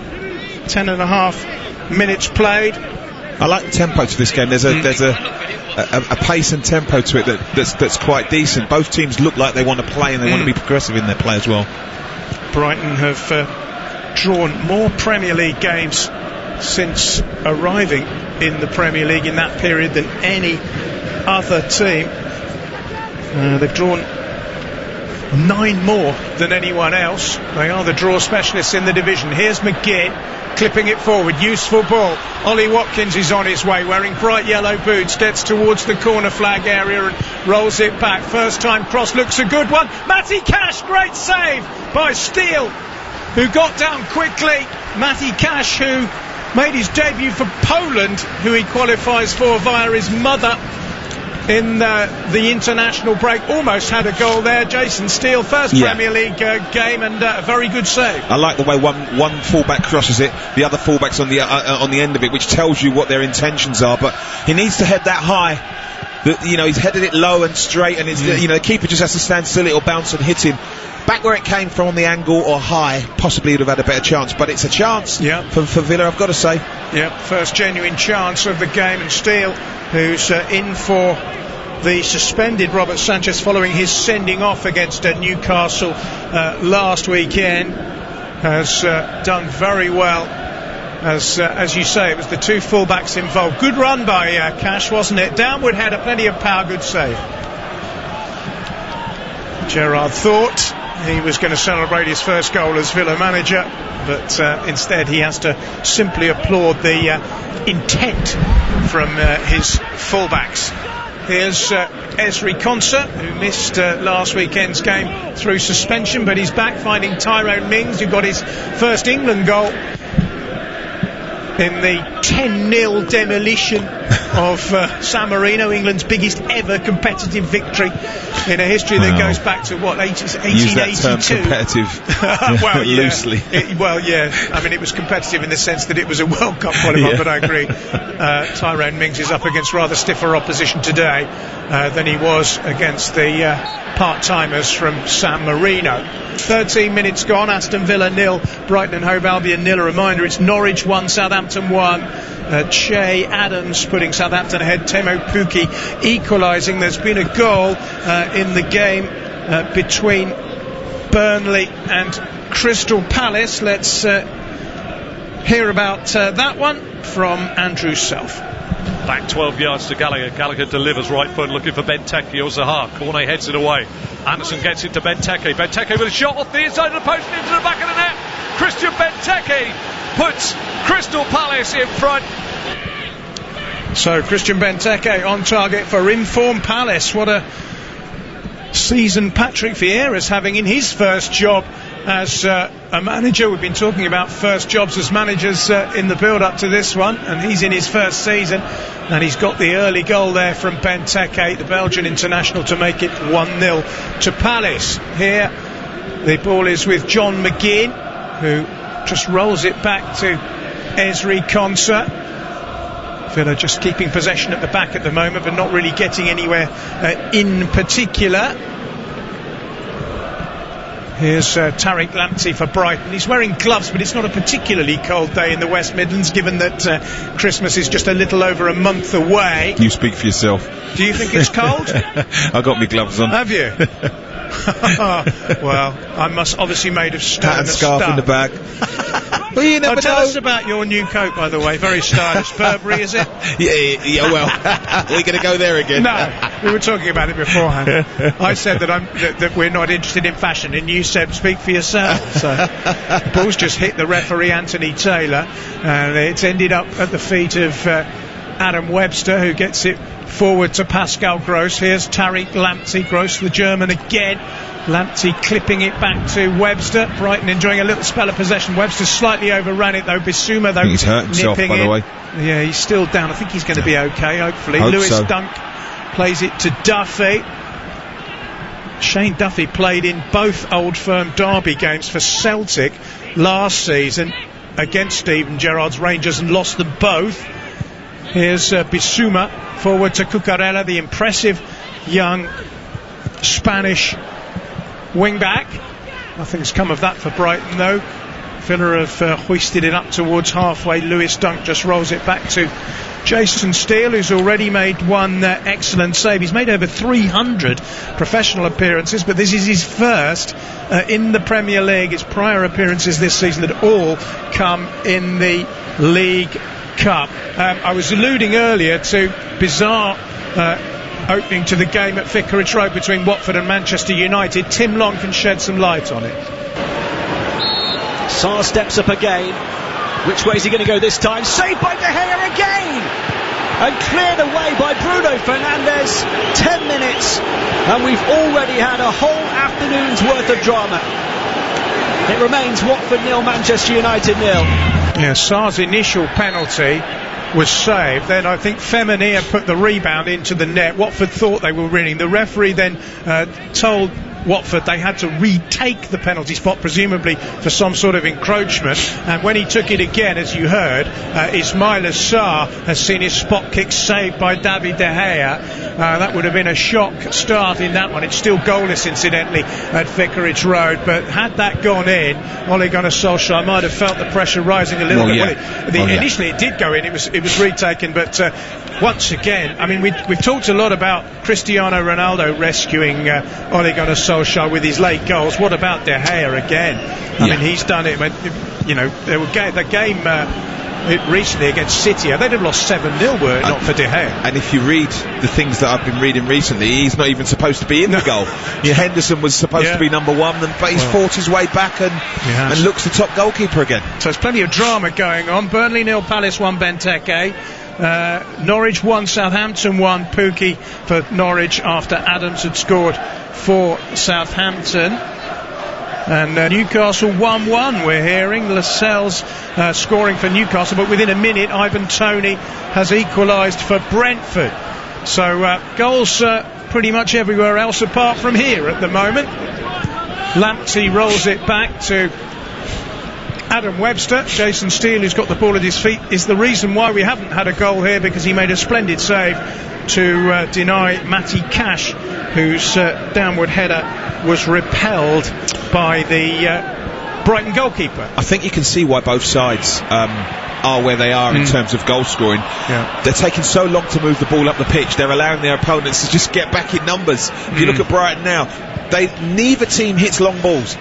10.5 minutes played. I like the tempo to this game. There's a pace and tempo to it that's quite decent. Both teams look like they want to play and they want to be progressive in their play as well. Brighton have drawn more Premier League games since arriving in the Premier League in that period than any other team. They've drawn 9 more than anyone else. They are the draw specialists in the division. Here's McGinn clipping it forward. Useful ball. Ollie Watkins is on his way, wearing bright yellow boots, gets towards the corner flag area and rolls it back. First time cross, looks a good one. Matty Cash, great save by Steele, who got down quickly. Matty Cash, who made his debut for Poland, who he qualifies for via his mother in the international break, almost had a goal there. Jason Steele, first Premier League game, and a very good save. I like the way one fullback crosses it, the other fullback's on the end of it, which tells you what their intentions are. But he needs to head that high. He's headed it low and straight, and the keeper just has to stand still. It'll bounce and hit him. Back where it came from, on the angle or high, possibly he'd have had a better chance, but it's a chance for Villa, I've got to say. First genuine chance of the game, and Steele, who's in for the suspended Robert Sanchez following his sending off against Newcastle last weekend, has done very well. As you say, it was the 2 fullbacks involved. Good run by Cash, wasn't it? Downward header, plenty of power, good save. Gerrard thought he was going to celebrate his first goal as Villa manager, but instead he has to simply applaud the intent from his fullbacks. Here's Esri Konsa, who missed last weekend's game through suspension, but he's back, finding Tyrone Mings, who got his first England goal in the 10-0 demolition of San Marino, England's biggest ever competitive victory in a history that goes back to 1882. Use that term competitive loosely. I mean, it was competitive in the sense that it was a World Cup qualifier, but I agree. Tyrone Mings is up against rather stiffer opposition today than he was against the part-timers from San Marino. 13 minutes gone, Aston Villa 0, Brighton and Hove Albion 0. A reminder, it's Norwich 1, Southampton 1. Che Adams putting Southampton ahead, Timo Pukki equalising. There's been a goal in the game between Burnley and Crystal Palace. Let's hear about that one from Andrew Self. Back 12 yards to Gallagher. Gallagher delivers right foot, looking for Benteke or Zaha. Cornet heads it away. Anderson gets it to Benteke. Benteke with a shot off the inside of the post and into the back of the net. Christian Benteke puts Crystal Palace in front. So Christian Benteke on target for Inform Palace. What a season Patrick Vieira's having in his first job as a manager. We've been talking about first jobs as managers in the build-up to this one, and he's in his first season, and he's got the early goal there from Benteke, the Belgian international, to make it 1-0 to Palace. Here the ball is with John McGinn, who just rolls it back to Ezri Konsa. Villa just keeping possession at the back at the moment, but not really getting anywhere in particular. Here's Tariq Lamptey for Brighton. He's wearing gloves, but it's not a particularly cold day in the West Midlands, given that Christmas is just a little over a month away. You speak for yourself. Do you think it's cold? I got my gloves on. Have you? Well, I must obviously made of stone. Hat and scarf in the back. Well, you never tell know. us about your new coat, by the way. Very stylish. Burberry, is it? Yeah, well, we're going to go there again. No, we were talking about it beforehand. I said that we're not interested in fashion, and you said speak for yourself. So the ball's just hit the referee, Anthony Taylor, and it's ended up at the feet of Adam Webster, who gets it forward to Pascal Gross. Here's Tariq Lamptey. Gross, the German again. Lamptey clipping it back to Webster. Brighton enjoying a little spell of possession. Webster slightly overran it though. Bissouma though, he's hurt himself, by the way. Yeah, he's still down. I think he's going to be okay, hopefully. Lewis so. Dunk plays it to Duffy. Shane Duffy played in both Old Firm derby games for Celtic last season against Steven Gerrard's Rangers and lost them both. Here's Bissouma forward to Cucurella, the impressive young Spanish wing-back. Nothing's come of that for Brighton though. Villa have hoisted it up towards halfway. Lewis Dunk just rolls it back to Jason Steele, who's already made one excellent save. He's made over 300 professional appearances, but this is his first in the Premier League. His prior appearances this season had all come in the League Cup. I was alluding earlier to bizarre opening to the game at Vicarage Road between Watford and Manchester United. Tim Long can shed some light on it. Sarr steps up again. Which way is he going to go this time? Saved by De Gea again! And cleared away by Bruno Fernandes. 10 minutes and we've already had a whole afternoon's worth of drama. It remains Watford 0, Manchester United 0. Yeah, Sarr's initial penalty was saved. Then I think Femenia put the rebound into the net. Watford thought they were winning. The referee then told Watford they had to retake the penalty spot, presumably for some sort of encroachment, and when he took it again, as you heard, Ismaila Sarr has seen his spot kick saved by David De Gea. That would have been a shock start in that one. It's still goalless incidentally at Vicarage Road, but had that gone in, Ole Gunnar Solskjaer might have felt the pressure rising a little bit. Yeah. Initially it did go in, it was retaken, but once again, I mean, we've talked a lot about Cristiano Ronaldo rescuing Ole Gunnar Solskjaer with his late goals. What about De Gea again? I mean, he's done it. You know, the game recently against City, they'd have lost 7-0 were it not for De Gea. And if you read the things that I've been reading recently, he's not even supposed to be in the goal. Henderson was supposed to be number one, but he's fought his way back and looks the top goalkeeper again. So there's plenty of drama going on. Burnley 0, Palace 1, Benteke. Norwich 1, Southampton 1, Pukki for Norwich after Adams had scored for Southampton. And Newcastle 1-1 we're hearing. Lascelles scoring for Newcastle, but within a minute Ivan Toney has equalised for Brentford. So goals pretty much everywhere else apart from here at the moment. Lamptey rolls it back to Adam Webster. Jason Steele, who's got the ball at his feet, is the reason why we haven't had a goal here, because he made a splendid save to deny Matty Cash, whose downward header was repelled by the Brighton goalkeeper. I think you can see why both sides are where they are in terms of goal scoring. They're taking so long to move the ball up the pitch, they're allowing their opponents to just get back in numbers. If you look at Brighton now, neither team hits long balls.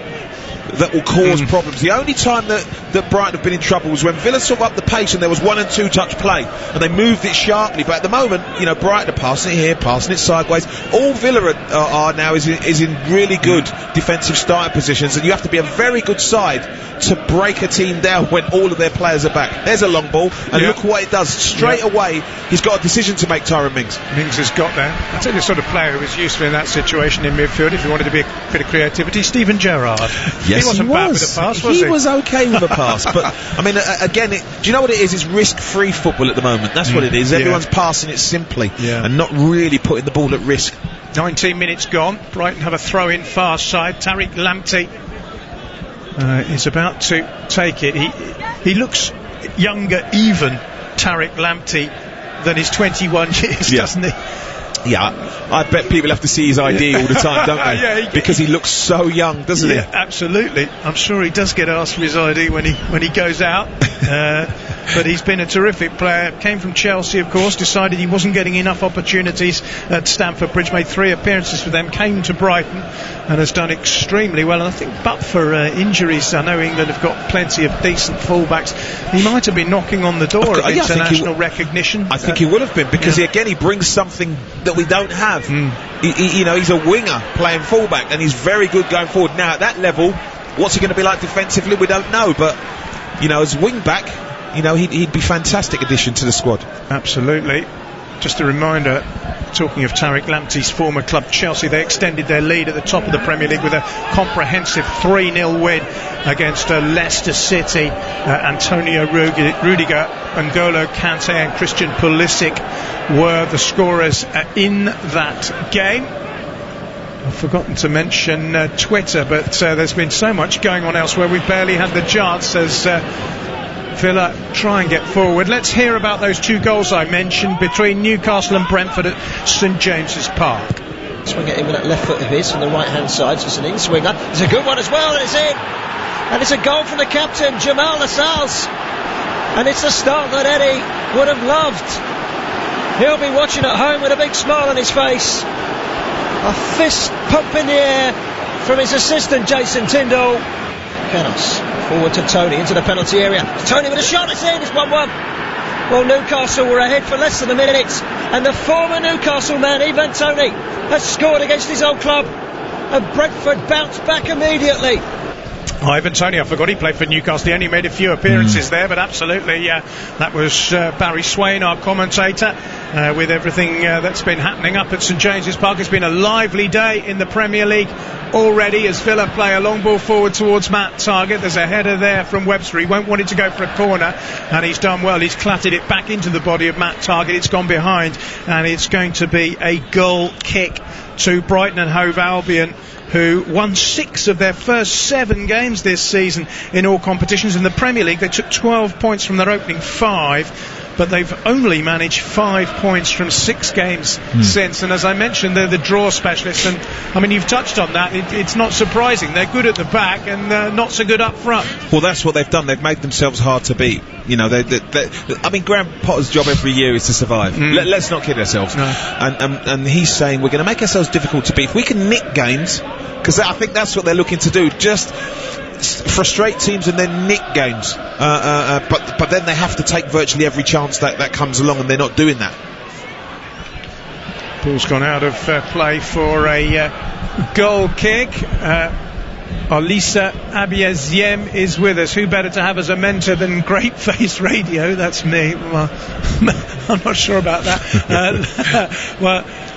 that will cause problems. The only time that Brighton have been in trouble was when Villa took up the pace and there was 1 and 2 touch play and they moved it sharply. But at the moment, you know, Brighton are passing it here, passing it sideways. All Villa are now is in really good defensive starting positions, and you have to be a very good side to break a team down when all of their players are back. There's a long ball, and look what it does. Straight away, he's got a decision to make, Tyrone Mings. Mings has got there. I'll tell you the sort of player who was useful in that situation in midfield if you wanted to be a bit of creativity. Steven Gerrard. Yes, he wasn't bad with a pass, was he? He was okay with a pass, but I mean, again, do you know what it is? It's risk-free football at the moment. That's what it is. Everyone's passing it simply and not really putting the ball at risk. 19 minutes gone. Brighton have a throw-in far side. Tariq Lamptey is about to take it. He looks younger, even Tariq Lamptey, than his 21 years, doesn't he? Yeah, I bet people have to see his ID all the time, don't they? Because he looks so young, doesn't he? Absolutely. I'm sure he does get asked for his ID when he goes out. But he's been a terrific player. Came from Chelsea, of course. Decided he wasn't getting enough opportunities at Stamford Bridge. Made 3 appearances for them. Came to Brighton and has done extremely well. And I think, but for injuries, I know England have got plenty of decent fullbacks. He might have been knocking on the door of international recognition. I think he would have been, because he brings something that we don't have. You know, he's a winger playing fullback, and he's very good going forward. Now at that level, what's he going to be like defensively? We don't know, but you know, as wing back, you know, he'd be fantastic addition to the squad. Absolutely. Just a reminder, talking of Tariq Lamptey's former club Chelsea, they extended their lead at the top of the Premier League with a comprehensive 3-0 win against Leicester City. Antonio Rudiger, N'Golo Kante and Christian Pulisic were the scorers in that game. I've forgotten to mention Twitter, but there's been so much going on elsewhere we've barely had the chance as Villa try and get forward. Let's hear about those 2 goals I mentioned between Newcastle and Brentford at St James's Park. Swing it in with that left foot of his from the right hand side, so it's an in-swinger. It's a good one as well, and it's in! And it's a goal from the captain, Jamal Lascelles. And it's the start that Eddie would have loved. He'll be watching at home with a big smile on his face. A fist pump in the air from his assistant, Jason Tindall. Canos forward to Tony into the penalty area. Tony with a shot, it's in, it's 1-1. Well, Newcastle were ahead for less than a minute, and the former Newcastle man, Ivan Toney, has scored against his old club, and Brentford bounced back immediately. Ivan Toney, I forgot he played for Newcastle. He only made a few appearances there, but absolutely, that was Barry Swain, our commentator, with everything that's been happening up at St James's Park. It's been a lively day in the Premier League already as Villa play a long ball forward towards Matt Targett. There's a header there from Webster. He won't want it to go for a corner, and he's done well. He's clattered it back into the body of Matt Targett. It's gone behind, and it's going to be a goal kick to Brighton and Hove Albion, who won 6 of their first 7 games this season in all competitions. In the Premier League, they took 12 points from their opening 5, but they've only managed 5 points from 6 games since. And as I mentioned, they're the draw specialists, and I mean, you've touched on that. It's not surprising. They're good at the back and not so good up front. Well, that's what they've done. They've made themselves hard to beat. You know, I mean, Graham Potter's job every year is to survive. Let's not kid ourselves. No. And he's saying we're going to make ourselves difficult to beat. If we can nick games, because I think that's what they're looking to do, just frustrate teams and then nick games. But then they have to take virtually every chance that comes along, and they're not doing that. Ball's gone out of play for a goal kick. Alisa Abiaziem is with us. Who better to have as a mentor than Great Face Radio? That's me. Well, I'm not sure about that.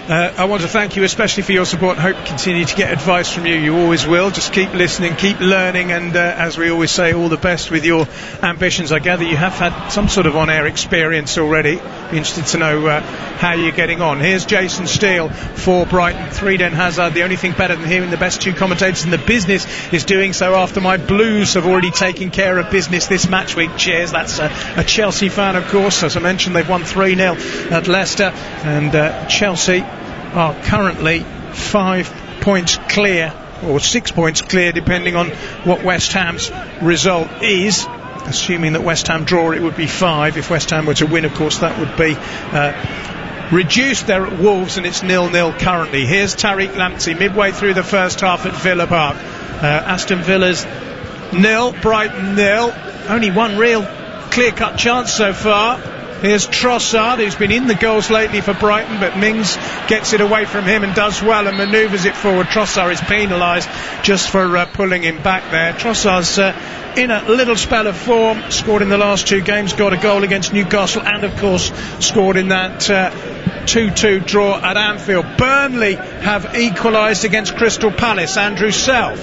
I want to thank you especially for your support. Hope continue to get advice from you. You always will. Just keep listening, keep learning, and as we always say, all the best with your ambitions. I gather you have had some sort of on-air experience already. Be interested to know how you're getting on. Here's Jason Steele for Brighton. 3 Eden Hazard. The only thing better than hearing the best 2 commentators in the business is doing so after my Blues have already taken care of business this match week. Cheers. That's a Chelsea fan, of course. As I mentioned, they've won 3-0 at Leicester, and Chelsea are currently 5 points clear, or 6 points clear, depending on what West Ham's result is. Assuming that West Ham draw, it would be 5. If West Ham were to win, of course, that would be reduced. They're at Wolves, and it's 0-0 currently. Here's Tariq Lamptey midway through the first half at Villa Park. Aston Villa's 0, Brighton 0. Only one real clear-cut chance so far. Here's Trossard, who's been in the goals lately for Brighton, but Mings gets it away from him and does well and manoeuvres it forward. Trossard is penalised just for pulling him back there. Trossard's in a little spell of form, scored in the last 2 games, got a goal against Newcastle, and of course scored in that 2-2 draw at Anfield. Burnley have equalised against Crystal Palace. Andrew Self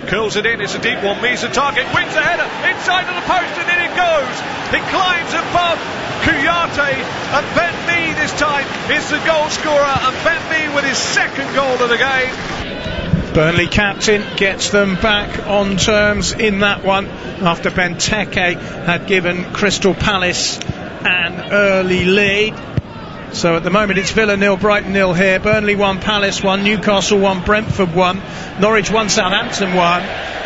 curls it in, it's a deep one, meets the target, wins the header, inside of the post, and in it goes. He climbs above Kouyaté, and Ben Mee this time is the goal scorer, and Ben Mee with his 2nd goal of the game. Burnley captain gets them back on terms in that one after Benteke had given Crystal Palace an early lead. So at the moment it's Villa 0, Brighton 0 here. Burnley 1, Palace 1, Newcastle 1, Brentford 1, Norwich 1, Southampton 1,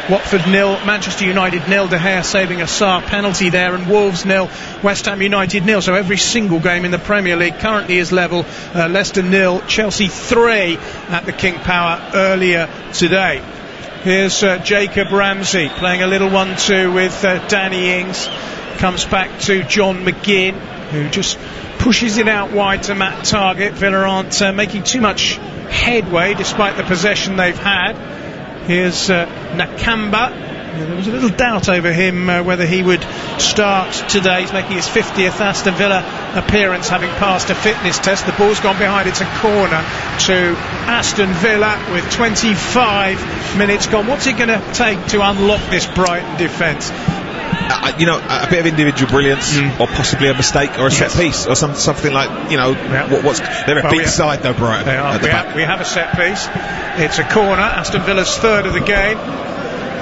Watford 0, Manchester United 0, De Gea saving a Sarr penalty there, and Wolves 0, West Ham United 0. So every single game in the Premier League currently is level. Leicester 0, Chelsea 3 at the King Power earlier today. Here's Jacob Ramsey playing a little 1-2 with Danny Ings. Comes back to John McGinn, who just pushes it out wide to Matt Targett. Villa aren't making too much headway despite the possession they've had. Here's Nakamba. There was a little doubt over him whether he would start today. He's making his 50th Aston Villa appearance, having passed a fitness test. The ball's gone behind. It's a corner to Aston Villa with 25 minutes gone. What's it going to take to unlock this Brighton defence? A bit of individual brilliance, or possibly a mistake, or a set piece, or something like, they're a big side though, Brighton. They are. We have a set piece. It's a corner, Aston Villa's 3rd of the game.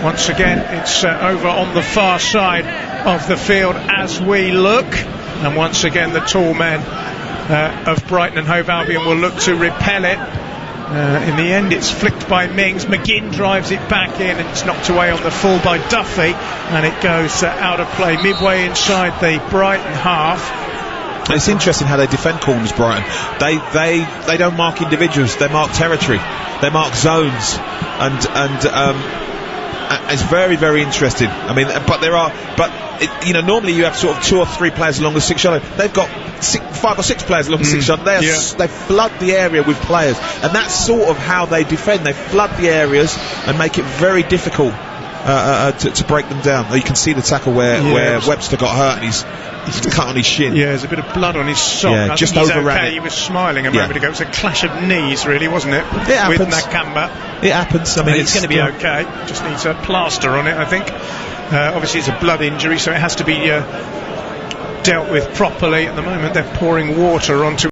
Once again, it's over on the far side of the field as we look, and once again the tall men of Brighton and Hove Albion will look to repel it. In the end it's flicked by Mings. McGinn drives it back in, and it's knocked away on the full by Duffy, and it goes out of play midway inside the Brighton half. It's interesting how they defend corners, Brighton. They don't mark individuals, they mark territory, they mark zones, and it's very, very interesting. I mean, normally you have sort of 2 or 3 players along the 6-yard line. They've got 5 or 6 players along the 6-yard line. They flood the area with players, and that's sort of how they defend. They flood the areas and make it very difficult to break them down. You can see the tackle where Webster got hurt, and he's cut on his shin. Yeah, there's a bit of blood on his sock. Yeah, just overran it. He was smiling a moment ago. It was a clash of knees, really, wasn't it? It happens. With Nakamba. It happens. I mean, it's going to be okay. Just needs a plaster on it, I think. Obviously, it's a blood injury, so it has to be dealt with properly. At the moment, they're pouring water onto